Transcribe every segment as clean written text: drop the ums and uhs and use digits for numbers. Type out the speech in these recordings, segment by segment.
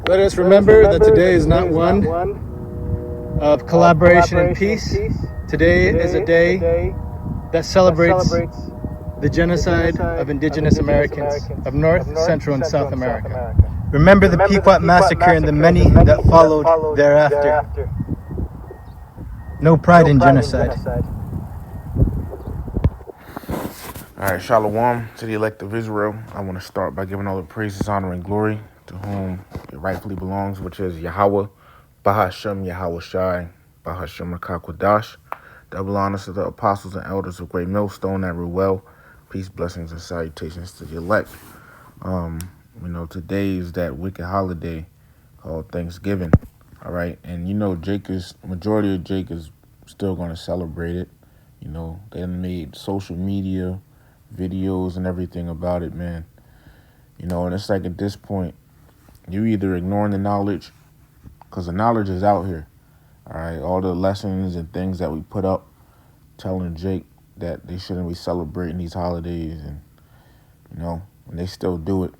Let us remember that today is not one of collaboration and peace. Today is a day that celebrates the genocide of indigenous Americans of North, Central, and South America. Remember the Pequot massacre and the many that followed thereafter. No pride in genocide. All right, Shalom to the elect of Israel. I want to start by giving all the praises, honor, and glory to whom it rightfully belongs, which is Yahweh, Bahashem, Yahweh Shai, Bahashem Rakakwadash. Double honors to the apostles and elders of Great Millstone that rule well. Peace, blessings, and salutations to the elect. Today is that wicked holiday called Thanksgiving. All right, and majority of Jake is still going to celebrate it. They made social media videos and everything about it, man. And it's like at this point, you either ignoring the knowledge, because the knowledge is out here. All right, all the lessons and things that we put up, telling Jake that they shouldn't be celebrating these holidays, and and they still do it.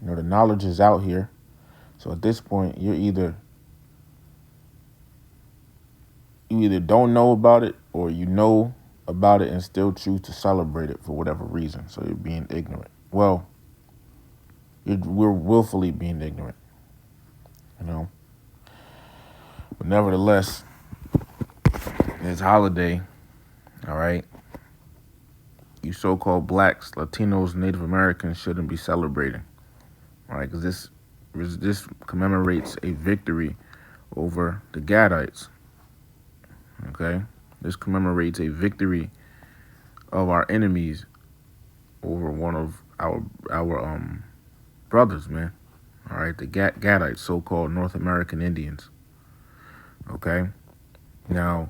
The knowledge is out here. So at this point, you either don't know about it, or you know about it and still choose to celebrate it for whatever reason. So you're being ignorant. Well, we're willfully being ignorant, But nevertheless, this holiday, all right, you so-called blacks, Latinos, Native Americans shouldn't be celebrating, all right, because this commemorates a victory over the Gadites. Okay, this commemorates a victory of our enemies over one of our brothers, man. All right, the Gadites, so-called North American Indians. Okay, now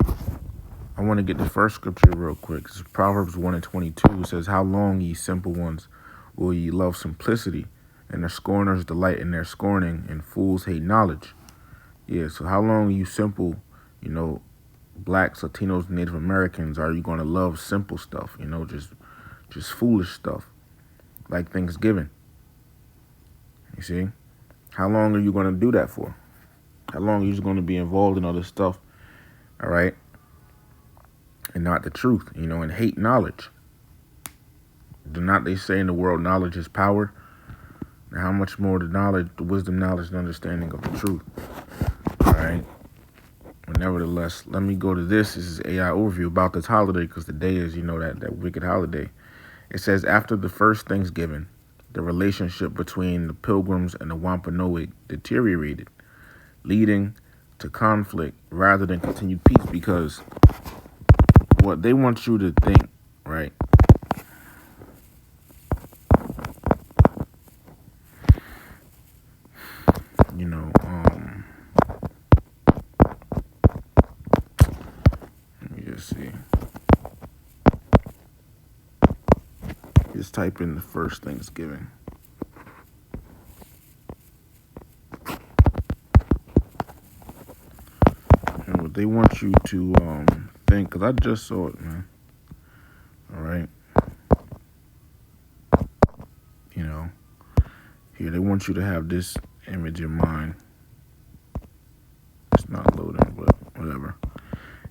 I want to get the first scripture real quick. It's Proverbs 1:22. It says, "How long, ye simple ones, will ye love simplicity, and the scorners delight in their scorning, and fools hate knowledge?" Yeah, so how long, you simple, blacks, Latinos, Native Americans, are you going to love simple stuff, just foolish stuff like Thanksgiving? You see? How long are you going to do that for? How long are you just going to be involved in all this stuff, all right, and not the truth, and hate knowledge? Do not they say in the world, knowledge is power? Now, how much more the wisdom, knowledge, and understanding of the truth, all right? But nevertheless, let me go to this. This is AI overview about this holiday, because today is, that wicked holiday. It says, after the first Thanksgiving, the relationship between the Pilgrims and the Wampanoag deteriorated, leading to conflict rather than continued peace, because what they want you to think, right? Let me just see. Just type in the first Thanksgiving. And what they want you to think, because I just saw it, man. All right. Here they want you to have this image in mind. It's not loading, but whatever.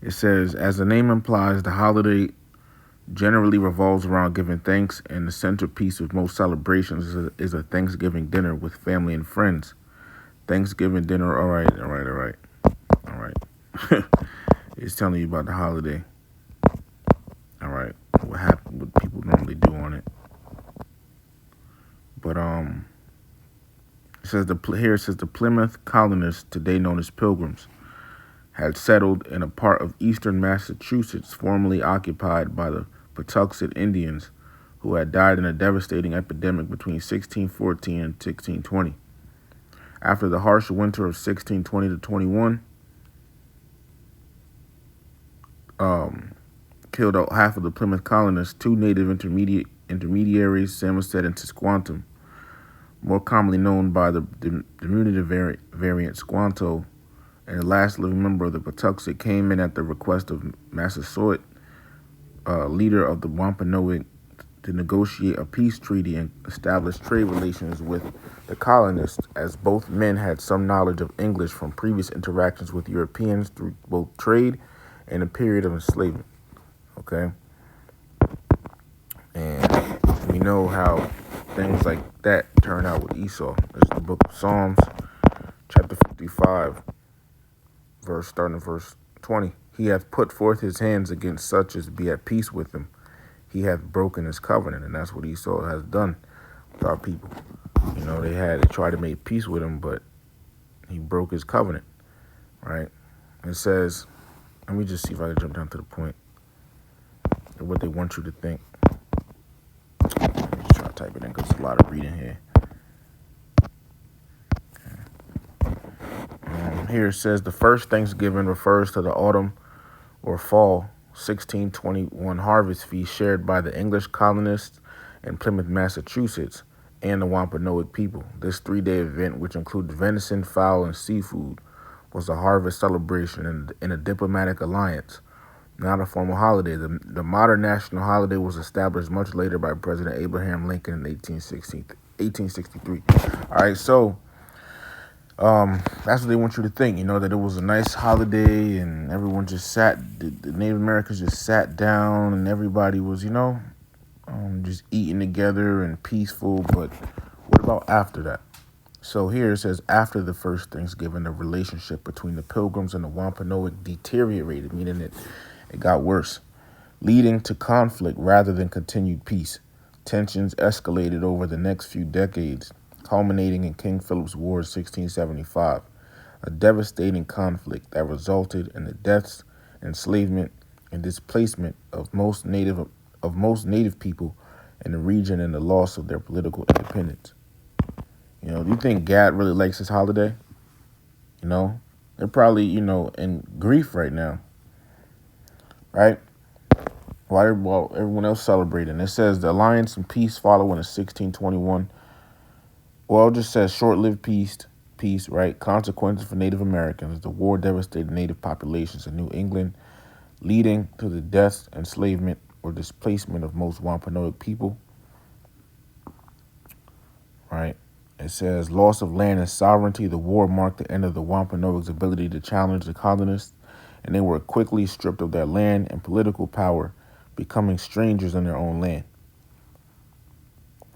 It says, as the name implies, the holiday generally revolves around giving thanks, and the centerpiece of most celebrations is a Thanksgiving dinner with family and friends. Thanksgiving dinner, all right. It's telling you about the holiday. All right, what happened, what people normally do on it. But it says the Plymouth colonists, today known as Pilgrims, had settled in a part of eastern Massachusetts formerly occupied by the Patuxent Indians, who had died in a devastating epidemic between 1614 and 1620. After the harsh winter of 1620 to 21, killed out half of the Plymouth colonists, two native intermediaries, Samoset and Tisquantum, more commonly known by the diminutive variant Squanto, and the last living member of the Patuxent came in at the request of Massasoit, leader of the Wampanoag to negotiate a peace treaty and establish trade relations with the colonists, as both men had some knowledge of English from previous interactions with Europeans through both trade and a period of enslavement. Okay? And we know how things like that turn out with Esau. This is the book of Psalms, chapter 55, starting at verse 20. He hath put forth his hands against such as be at peace with him. He hath broken his covenant, and that's what Esau has done with our people. You know, they tried to make peace with him, but he broke his covenant, right? It says, let me just see if I can jump down to the point of what they want you to think. Let me just try to type it in because there's a lot of reading here. Here it says, the first Thanksgiving refers to the autumn or fall 1621 harvest feast shared by the English colonists in Plymouth, Massachusetts, and the Wampanoag people. This 3-day event, which included venison, fowl, and seafood, was a harvest celebration in a diplomatic alliance, not a formal holiday. The modern national holiday was established much later by President Abraham Lincoln in 1863. All right, so that's what they want you to think, you know, that it was a nice holiday and everyone just the Native Americans just sat down and everybody was, you know, just eating together and peaceful. But what about after that? So here it says, after the first Thanksgiving, the relationship between the Pilgrims and the Wampanoag deteriorated, meaning it got worse, leading to conflict rather than continued peace. Tensions escalated over the next few decades, culminating in King Philip's War of 1675, a devastating conflict that resulted in the deaths, enslavement, and displacement of most native people in the region and the loss of their political independence. You know, do you think Gad really likes his holiday? You know, they're probably, you know, in grief right now, right? While everyone else celebrating. It says the alliance and peace following in 1621. Well, it just says short-lived peace, right? Consequences for Native Americans. The war devastated native populations in New England, leading to the deaths, enslavement, or displacement of most Wampanoag people, right? It says loss of land and sovereignty. The war marked the end of the Wampanoag's ability to challenge the colonists, and they were quickly stripped of their land and political power, becoming strangers in their own land,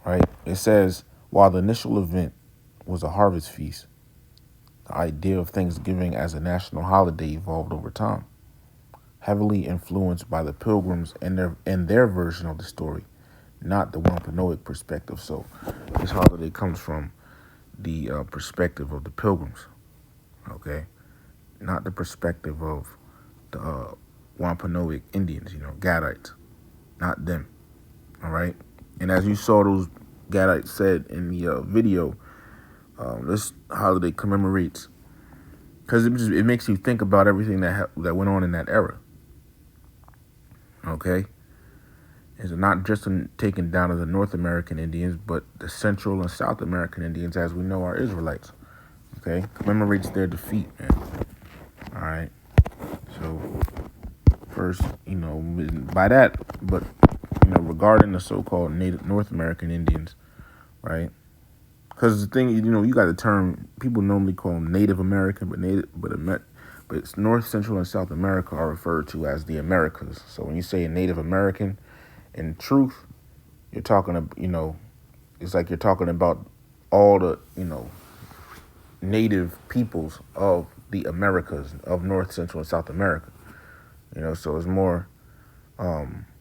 right? It says, while the initial event was a harvest feast, the idea of Thanksgiving as a national holiday evolved over time, heavily influenced by the Pilgrims and their version of the story, not the Wampanoag perspective. So this holiday comes from the perspective of the Pilgrims, okay? Not the perspective of the Wampanoag Indians, you know, Gadites, not them, all right? And as you saw those Gadites said in the video, this holiday commemorates, because it makes you think about everything that went on in that era, okay? It's not just taken down of the North American Indians, but the Central and South American Indians, as we know, are Israelites. Okay, commemorates their defeat, man. All right. So first, you know, by that, but you know, regarding the so-called Native North American Indians, right? Because the thing, you know, you got the term people normally call them Native American, but it's North, Central, and South America are referred to as the Americas. So when you say a Native American, in truth, you're talking, you know, it's like you're talking about all the, you know, native peoples of the Americas, of North, Central, and South America. You know, so it's more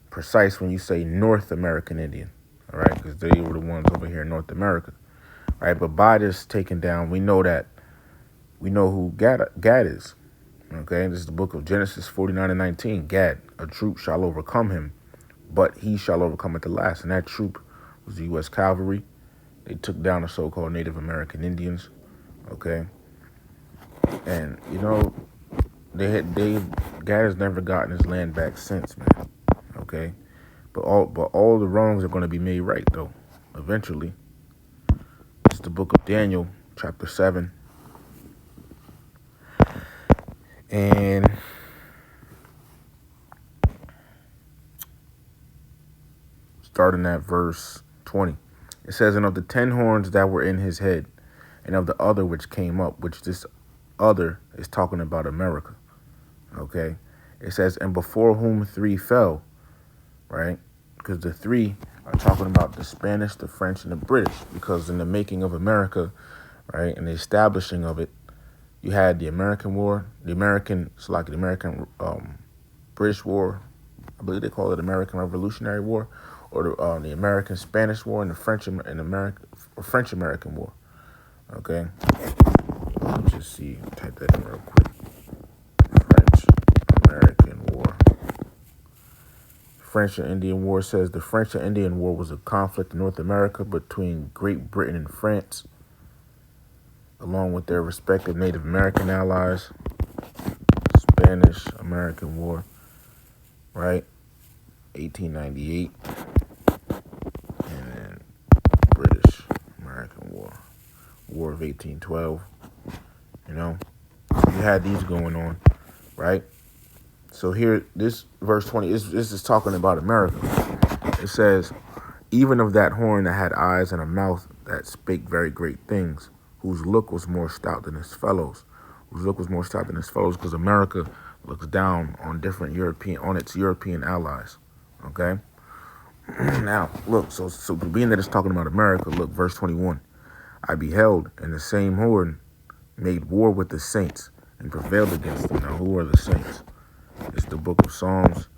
precise when you say North American Indian, all right, because they were the ones over here in North America, all right? But by this taken down, we know who Gad is, okay? This is the book of Genesis 49:19. Gad, a troop shall overcome him, but he shall overcome at the last. And that troop was the U.S. Cavalry. They took down the so-called Native American Indians, okay? And, you know, Gad has never gotten his land back since, man, okay? But all the wrongs are going to be made right, though, eventually. It's the book of Daniel, chapter 7. And starting at verse 20. It says, "And of the 10 horns that were in his head, and of the other which came up," which this other is talking about America. Okay? It says, "And before whom 3 fell," right? Because the 3 are talking about the Spanish, the French, and the British. Because in the making of America, right, and the establishing of it, you had the American War, the American British War. I believe they call it American Revolutionary War, or the American Spanish War, and the French American War. Okay, let me just see. Type that in real quick. French American War. French and Indian War says the French and Indian War was a conflict in North America between Great Britain and France, along with their respective Native American allies. Spanish American War, right? 1898. And then British American War, War of 1812. You know, you had these going on, right? So here, this verse 20, this is talking about America. It says, "Even of that horn that had eyes and a mouth that spake very great things, whose look was more stout than his fellows." Whose look was more stout than his fellows, because America looks down on its European allies. Okay? Now, look, so being that it's talking about America, look, verse 21. "I beheld, and the same horn made war with the saints, and prevailed against them." Now, who are the saints? It's the book of Psalms,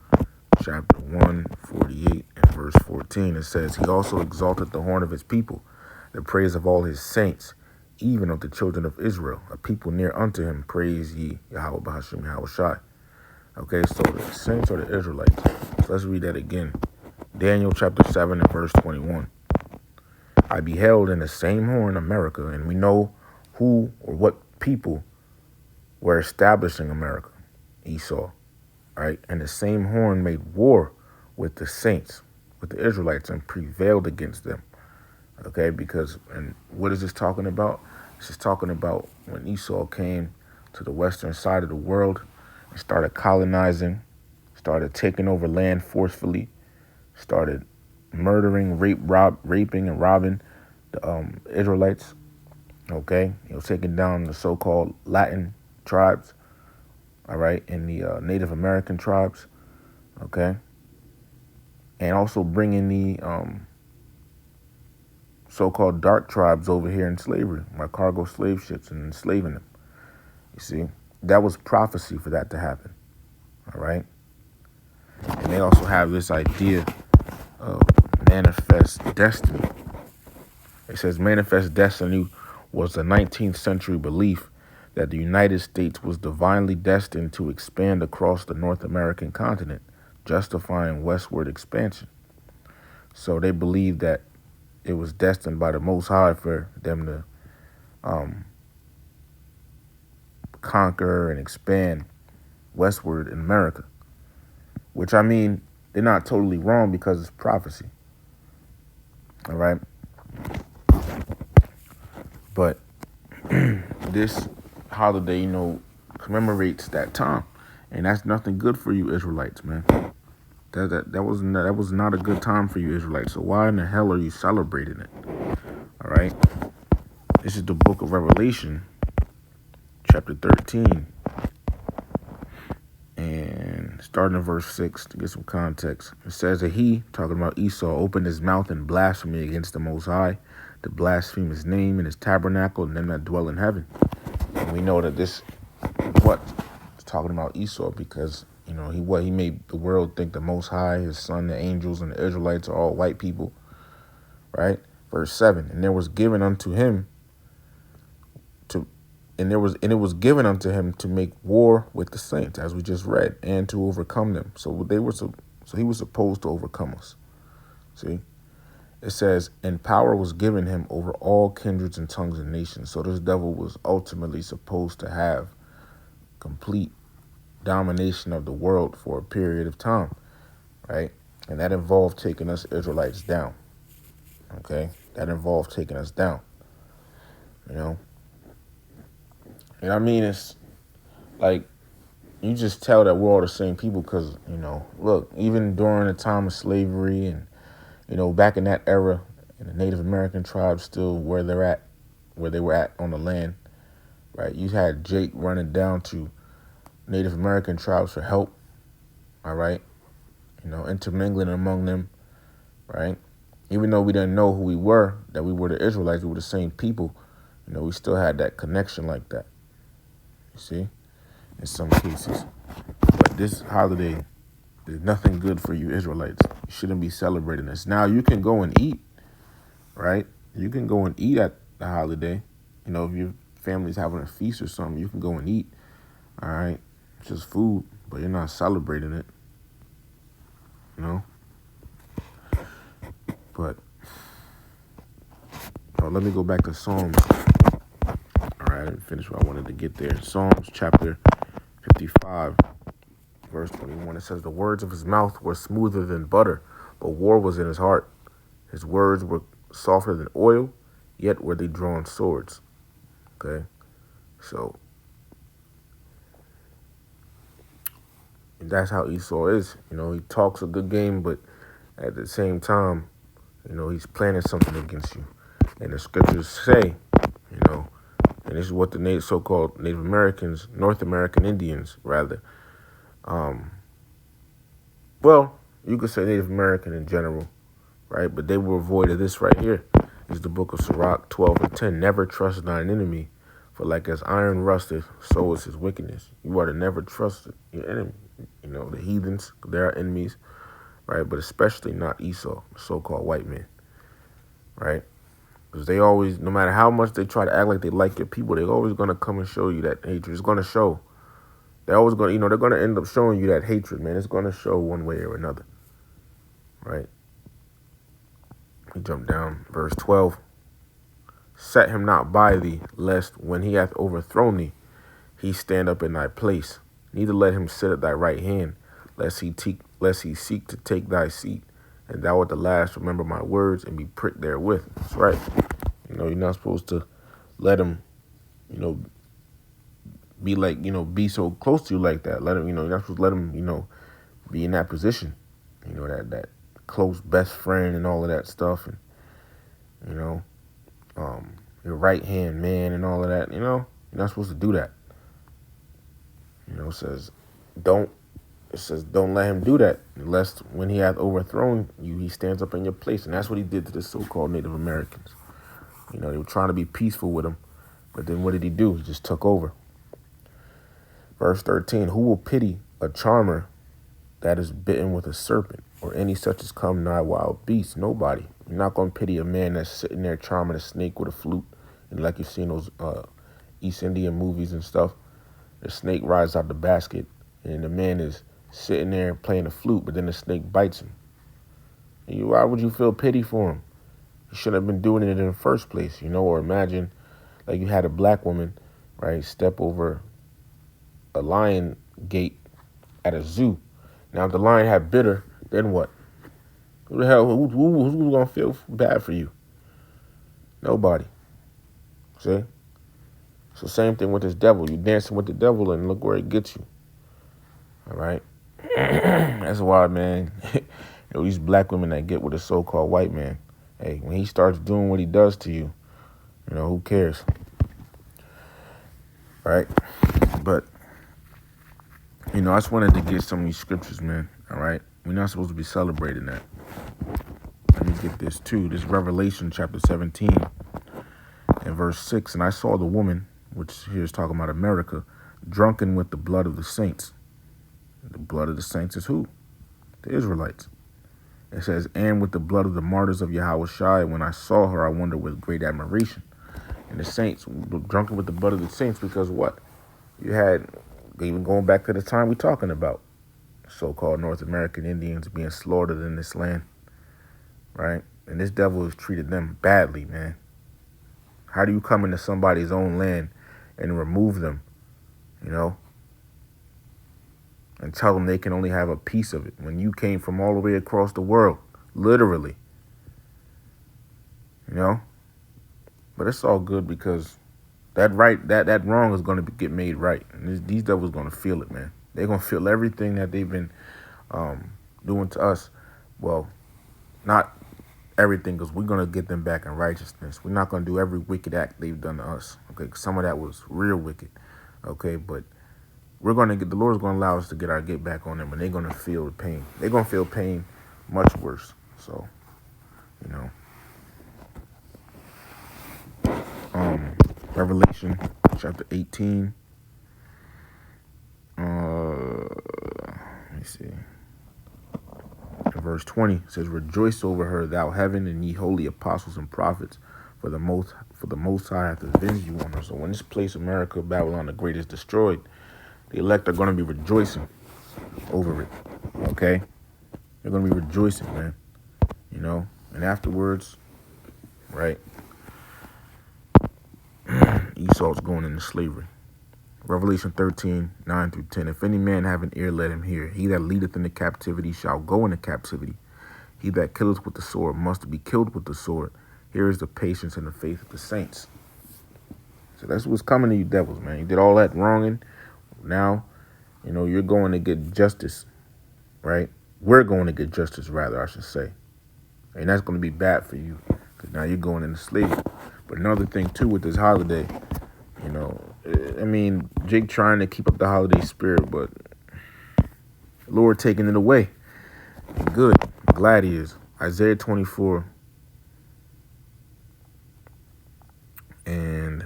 chapter 148 and verse 14. It says, "He also exalted the horn of his people, the praise of all his saints, even of the children of Israel, a people near unto him. Praise ye Yahweh Bahashim Yahweh Shai." Okay, so the saints are the Israelites. So let's read that again. Daniel chapter 7 and verse 21. "I beheld in the same horn America," and we know who or what people were establishing America. Esau, right? "And the same horn made war with the saints," with the Israelites, "and prevailed against them." Okay, because, and what is this talking about? This is talking about when Esau came to the western side of the world and started colonizing, started taking over land forcefully, started murdering, raping, and robbing the Israelites. Okay, he was taking down the so-called Latin tribes, all right, and the Native American tribes, okay, and also bringing the so-called dark tribes over here in slavery, my cargo slave ships, and enslaving them. You see, that was prophecy for that to happen. All right. And they also have this idea of manifest destiny. It says manifest destiny was a 19th century belief that the United States was divinely destined to expand across the North American continent, justifying westward expansion. So they believed that it was destined by the Most High for them to conquer and expand westward in America. Which, I mean, they're not totally wrong because it's prophecy. All right? But this holiday, commemorates that time. And that's nothing good for you Israelites, man. That was not a good time for you Israelites. So why in the hell are you celebrating it? All right. This is the book of Revelation, chapter 13, and starting in verse 6 to get some context. It says that he, talking about Esau, opened his mouth in blasphemy against the Most High, to blaspheme his name and his tabernacle and them that dwell in heaven. And we know that this it's talking about Esau because he made the world think the Most High, his son, the angels, and the Israelites are all white people, right? Verse 7, and it was given unto him to make war with the saints, as we just read, and to overcome them. So he was supposed to overcome us. See, it says, and power was given him over all kindreds and tongues and nations. So this devil was ultimately supposed to have complete domination of the world for a period of time, right? And that involved taking us Israelites down. Okay, that involved taking us down. And I mean, it's like you just tell that we're all the same people because look, even during the time of slavery and Back in that era, and the Native American tribes still where they were at on the land, right? You had Jake running down to Native American tribes for help, all right? Intermingling among them, right? Even though we didn't know who we were, that we were the Israelites, we were the same people, we still had that connection like that, you see, in some cases. But this holiday is nothing good for you Israelites. You shouldn't be celebrating this. Now you can go and eat, right? You can go and eat at the holiday. If your family's having a feast or something, you can go and eat, all right? It's just food, but you're not celebrating it, But, let me go back to Psalms. All right, I didn't finish what I wanted to get there. Psalms chapter 55, verse 21. It says, the words of his mouth were smoother than butter, but war was in his heart. His words were softer than oil, yet were they drawn swords. Okay, so that's how Esau is. He talks a good game, but at the same time, he's planning something against you. And the scriptures say, and this is what the so-called Native Americans, North American Indians, rather. Well, you could say Native American in general, right? But they were void of this right here. It's the book of Sirach 12:10. Never trust thine enemy, for like as iron rusteth, so is his wickedness. You are to never trust your enemy. The heathens, they're our enemies, right? But especially not Esau, the so-called white man, right? Because they always, no matter how much they try to act like they like your people, they're always going to come and show you that hatred. It's going to show. They're always going to, they're going to end up showing you that hatred, man. It's going to show one way or another, right? We jump down, verse 12. Set him not by thee, lest when he hath overthrown thee, he stand up in thy place. Neither let him sit at thy right hand, lest he seek to take thy seat. And thou at the last remember my words and be pricked therewith. That's right. You're not supposed to let him, be like, be so close to you like that. Let him, you're not supposed to let him, be in that position. That close best friend and all of that stuff. And, your right hand man and all of that, you're not supposed to do that. It says, don't let him do that, lest when he hath overthrown you, he stands up in your place. And that's what he did to the so-called Native Americans. They were trying to be peaceful with him, but then what did he do? He just took over. Verse 13, who will pity a charmer that is bitten with a serpent, or any such as come nigh wild beasts? Nobody. You're not going to pity a man that's sitting there charming a snake with a flute. And like you've seen those East Indian movies and stuff, the snake rises out the basket, and the man is sitting there playing a flute, but then the snake bites him. And why would you feel pity for him? You shouldn't have been doing it in the first place, or imagine like you had a black woman, right, step over a lion gate at a zoo. Now, if the lion had bit her, then what? Who the hell, who's going to feel bad for you? Nobody. See? So same thing with this devil. You dancing with the devil and look where it gets you. All right? That's why, man, these black women that get with a so-called white man, hey, when he starts doing what he does to you, who cares? Right? But, I just wanted to get some of these scriptures, man. All right? We're not supposed to be celebrating that. Let me get this too. This Revelation chapter 17 and verse 6. And I saw the woman, which here is talking about America, drunken with the blood of the saints. The blood of the saints is who? The Israelites. It says, and with the blood of the martyrs of Yahushua. When I saw her, I wondered with great admiration. And the saints, drunken with the blood of the saints, because what? You had, even going back to the time we're talking about, so-called North American Indians being slaughtered in this land, right? And this devil has treated them badly, man. How do you come into somebody's own land and remove them, and tell them they can only have a piece of it when you came from all the way across the world, literally, But it's all good because that wrong is going to get made right. And these devils going to feel it, man. They're going to feel everything that they've been doing to us. Well, not everything, because we're going to get them back in righteousness. We're not going to do every wicked act they've done to us. Okay, 'cause some of that was real wicked. Okay, but we're going to get, the Lord's going to allow us to get our get back on them, and they're going to feel the pain. They're going to feel pain much worse. So, you know, Revelation chapter 18. Let me see. In verse 20 it says, "Rejoice over her, thou heaven, and ye holy apostles and prophets, for the most High hath avenged you on her." So when this place, America, Babylon the Great, is destroyed, the elect are going to be rejoicing over it. Okay, they're going to be rejoicing, man. You know, and afterwards, right? Esau's going into slavery. Revelation 13, 9 through 10. "If any man have an ear, let him hear. He that leadeth into captivity shall go into captivity. He that killeth with the sword must be killed with the sword. Here is the patience and the faith of the saints." So that's what's coming to you devils, man. You did all that wronging. Now, you know, you're going to get justice, right? We're going to get justice, rather, I should say. And that's going to be bad for you, because now you're going into slavery. But another thing, too, with this holiday, you know, I mean, Jake trying to keep up the holiday spirit, but the Lord taking it away. Good. Glad he is. Isaiah 24 and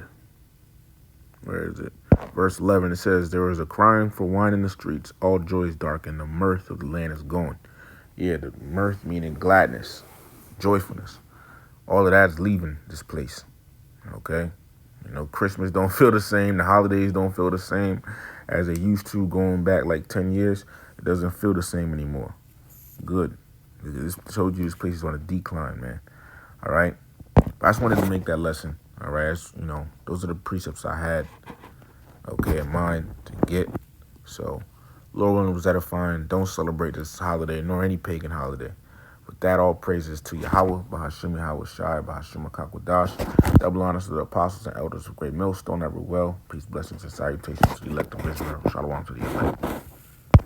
where is it? Verse 11, it says, "There is a crying for wine in the streets. All joy is dark, and the mirth of the land is gone." Yeah, the mirth meaning gladness, joyfulness. All of that's leaving this place. Okay? You know, Christmas don't feel the same. The holidays don't feel the same as they used to going back like 10 years. It doesn't feel the same anymore. Good. This told you this place is on a decline, man. All right? I just wanted to make that lesson. All right? As, you know, those are the precepts I had, okay, in mind to get. So, Lord willing, was edifying. Don't celebrate this holiday nor any pagan holiday. With that, all praises to Yahweh, Bahashim Yahweh Shai, Bahashim Kakwadash. Double honors to the apostles and elders of Great Millstone, ever well. Peace, blessings, and salutations to the elect of Israel. Shalom to the elect.